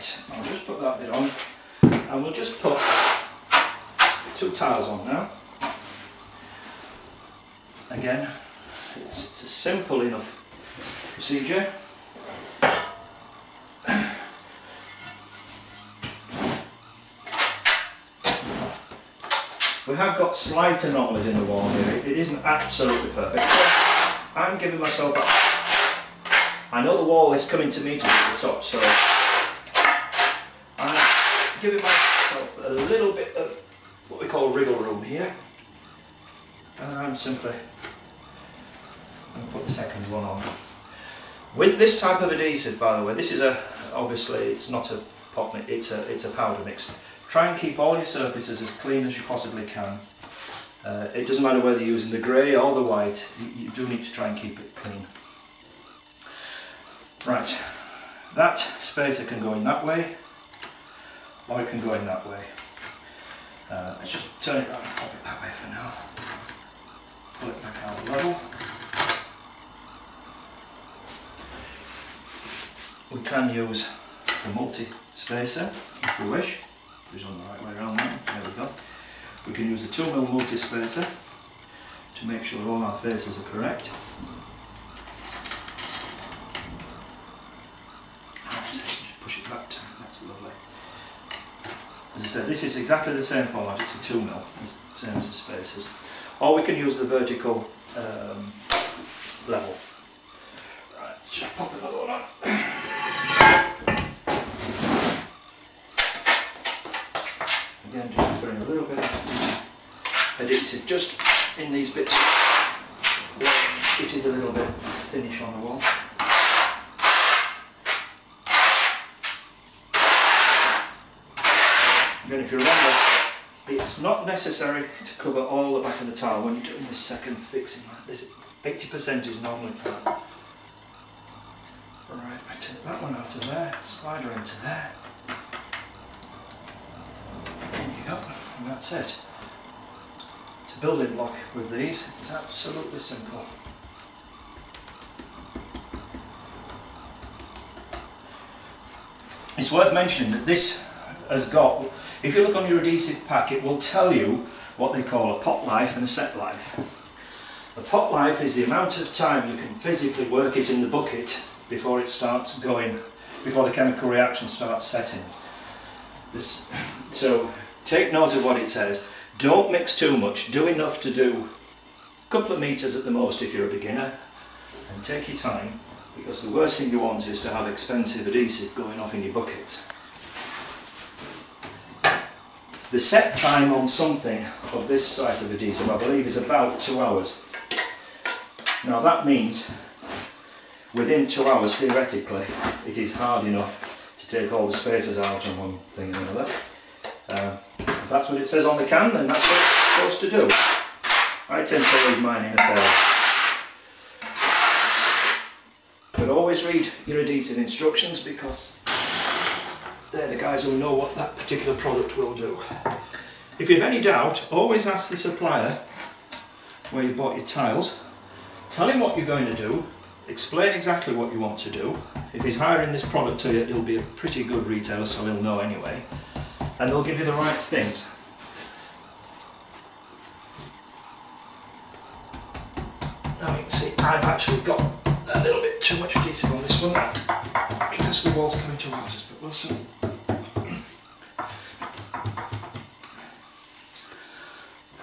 Right, I'll just put that bit on and we'll just put 2 tiles on now. Again, it's a simple enough procedure. We have got slight anomalies in the wall here. It isn't absolutely perfect. So I'm giving myself I know the wall is coming to meet at the top, so I'm giving myself a little bit of what we call wriggle room here. And I'm simply going to put the second one on. With this type of adhesive, by the way, this is obviously it's not a pot mix, it's a powder mix. Try and keep all your surfaces as clean as you possibly can. It doesn't matter whether you're using the grey or the white, you do need to try and keep it clean. Right, that spacer can go in that way, or it can go in that way. Let's just turn it around and pop it that way for now. Pull it back out of level. We can use the multi-spacer if we wish. It's on the right way around now. There we go. We can use the 2mm multi-spacer to make sure all our faces are correct. Just push it back to, that's lovely. As I said, this is exactly the same format, it's a 2mm, same as the spacers. Or we can use the vertical level. Right, just pop another one on. Again, just putting a little bit of adhesive just in these bits where it is a little bit thinnish on the wall. Again, if you remember, it's not necessary to cover all the back of the tile when you're doing this second fixing like this. 80% is normally fine. Right, I take that one out of there, slide her into there. There you go, and that's it. It's a building block with these, it's absolutely simple. It's worth mentioning that this has got, if you look on your adhesive pack, it will tell you what they call a pot life and a set life. A pot life is the amount of time you can physically work it in the bucket before it starts going, before the chemical reaction starts setting. So take note of what it says. Don't mix too much, do enough to do a couple of meters at the most if you're a beginner, and take your time, because the worst thing you want is to have expensive adhesive going off in your buckets. The set time on something of this type of adhesive, I believe, is about 2 hours. Now that means within 2 hours, theoretically, it is hard enough to take all the spacers out on one thing and another. If that's what it says on the can, then that's what it's supposed to do. I tend to leave mine in a pail. But always read your adhesive instructions, because they're the guys who know what that particular product will do. If you have any doubt, always ask the supplier where you bought your tiles. Tell him what you're going to do, explain exactly what you want to do. If he's hiring this product to you, he'll be a pretty good retailer, so he'll know anyway. And they'll give you the right things. Now you can see I've actually got a little bit too much adhesive on this one because the wall's coming towards us, but we'll see.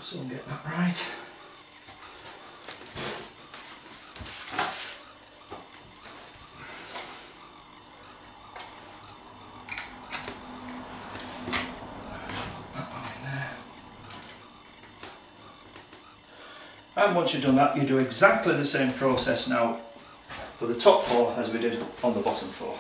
So we'll get that right. And once you've done that, you do exactly the same process now for the top 4 as we did on the bottom 4.